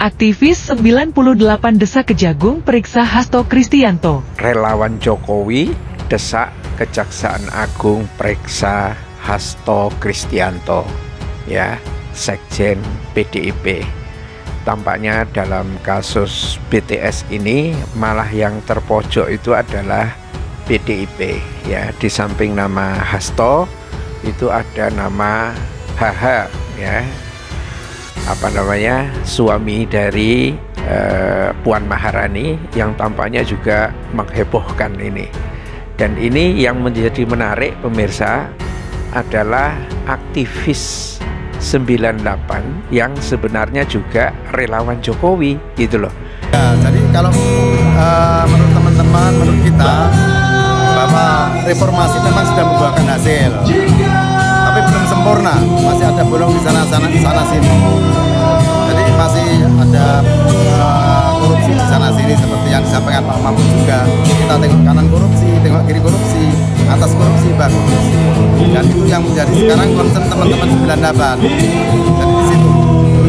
Aktivis 98 desak Kejagung periksa Hasto Kristianto. Relawan Jokowi desak Kejaksaan Agung periksa Hasto Kristianto, ya, Sekjen PDIP. Tampaknya dalam kasus BTS ini malah yang terpojok itu adalah PDIP, ya. Di samping nama Hasto itu ada nama HH, ya, suami dari Puan Maharani yang tampaknya juga menghebohkan ini. Dan ini yang menjadi menarik pemirsa adalah aktivis 98 yang sebenarnya juga relawan Jokowi, gitu loh. Ya, jadi kalau menurut teman-teman, menurut kita, bahwa reformasi memang sudah membuahkan hasil, tapi belum sempurna, masih ada bolong di sana sini. Jadi masih ada korupsi di sana sini seperti yang disampaikan Pak Mahfud juga. Kita tengok kanan korupsi, tengok kiri korupsi, atas korupsi, bawah korupsi. Dan itu yang menjadi sekarang concern teman-teman 98. Jadi di situ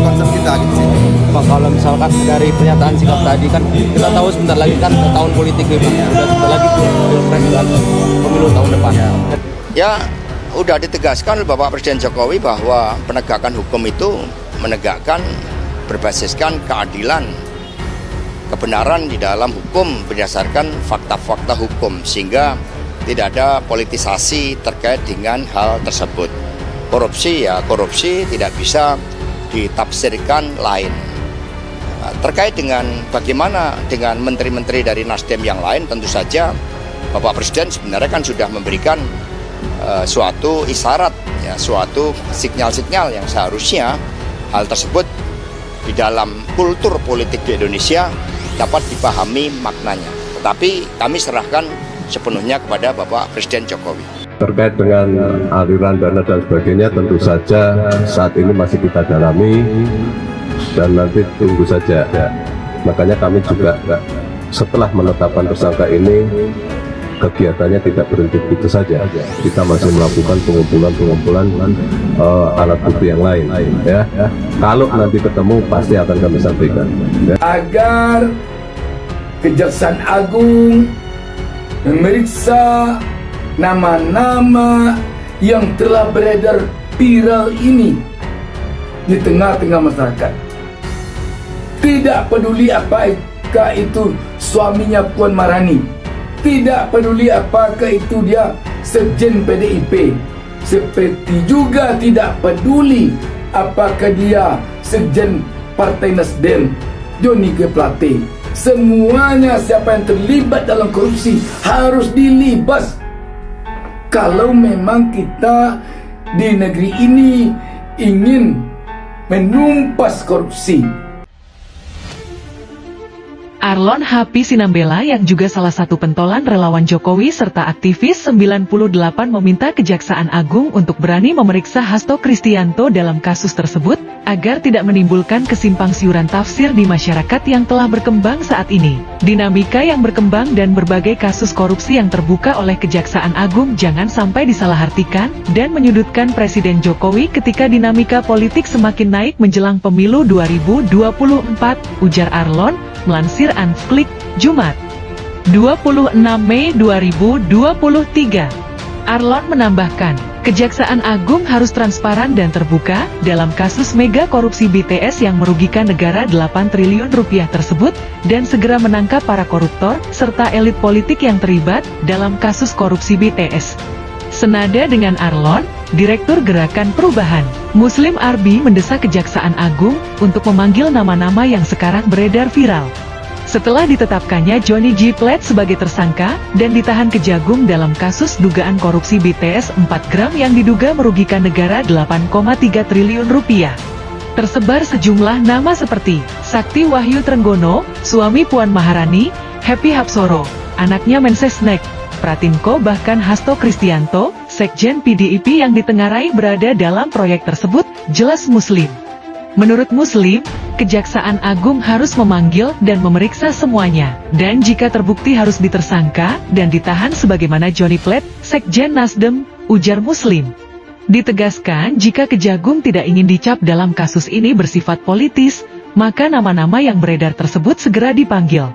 concern kita di sini. Pak, kalau misalkan dari pernyataan sikap tadi kan kita tahu sebentar lagi kan tahun politik nih Pak, udah sebentar lagi pilpres dan pemilu tahun depan. Ya, udah ditegaskan oleh Bapak Presiden Jokowi bahwa penegakan hukum itu menegakkan berbasiskan keadilan, kebenaran di dalam hukum berdasarkan fakta-fakta hukum, sehingga tidak ada politisasi terkait dengan hal tersebut. Korupsi ya korupsi, tidak bisa ditafsirkan lain. Terkait dengan bagaimana dengan menteri-menteri dari Nasdem yang lain, tentu saja Bapak Presiden sebenarnya kan sudah memberikan suatu isyarat, ya, suatu sinyal-sinyal yang seharusnya hal tersebut di dalam kultur politik di Indonesia dapat dipahami maknanya. Tetapi kami serahkan sepenuhnya kepada Bapak Presiden Jokowi. Terkait dengan aliran dana dan sebagainya, tentu saja saat ini masih kita dalami dan nanti tunggu saja. Makanya kami juga setelah menetapkan tersangka ini, kegiatannya tidak berhenti begitu saja. Kita masih melakukan pengumpulan alat bukti yang lain, ya. Kalau nanti ketemu pasti akan kami sampaikan, ya. Agar Kejaksaan Agung memeriksa nama-nama yang telah beredar viral ini di tengah-tengah masyarakat. Tidak peduli apakah itu suaminya Puan Maharani, tidak peduli apakah itu dia sekjen PDIP, seperti juga tidak peduli apakah dia sekjen Partai Nasdem, Johnny G. Plate. Semuanya siapa yang terlibat dalam korupsi harus dilibas. Kalau memang kita di negeri ini ingin menumpas korupsi. Arlon Happy Sinambela yang juga salah satu pentolan relawan Jokowi serta aktivis 98 meminta Kejaksaan Agung untuk berani memeriksa Hasto Kristianto dalam kasus tersebut, agar tidak menimbulkan kesimpangsiuran tafsir di masyarakat yang telah berkembang saat ini. Dinamika yang berkembang dan berbagai kasus korupsi yang terbuka oleh Kejaksaan Agung jangan sampai disalahartikan dan menyudutkan Presiden Jokowi ketika dinamika politik semakin naik menjelang pemilu 2024, ujar Arlon, melansir Anflik, Jumat, 26 Mei 2023. Arlon menambahkan, Kejaksaan Agung harus transparan dan terbuka dalam kasus mega korupsi BTS yang merugikan negara 8 triliun rupiah tersebut, dan segera menangkap para koruptor serta elit politik yang terlibat dalam kasus korupsi BTS. Senada dengan Arlon, Direktur Gerakan Perubahan Muslim Arbi mendesak Kejaksaan Agung untuk memanggil nama-nama yang sekarang beredar viral. Setelah ditetapkannya Johnny G. Plate sebagai tersangka dan ditahan Kejagung dalam kasus dugaan korupsi BTS 4 gram yang diduga merugikan negara 8,3 triliun rupiah. Tersebar sejumlah nama seperti Sakti Wahyu Trenggono, suami Puan Maharani, Happy Hapsoro, anaknya Mensesnek, Pratinko, bahkan Hasto Kristianto, sekjen PDIP yang ditengarai berada dalam proyek tersebut, jelas Muslim. Menurut Muslim, Kejaksaan Agung harus memanggil dan memeriksa semuanya, dan jika terbukti harus ditersangka dan ditahan sebagaimana Johnny Plate, sekjen Nasdem, ujar Muslim. Ditegaskan jika Kejagung tidak ingin dicap dalam kasus ini bersifat politis, maka nama-nama yang beredar tersebut segera dipanggil.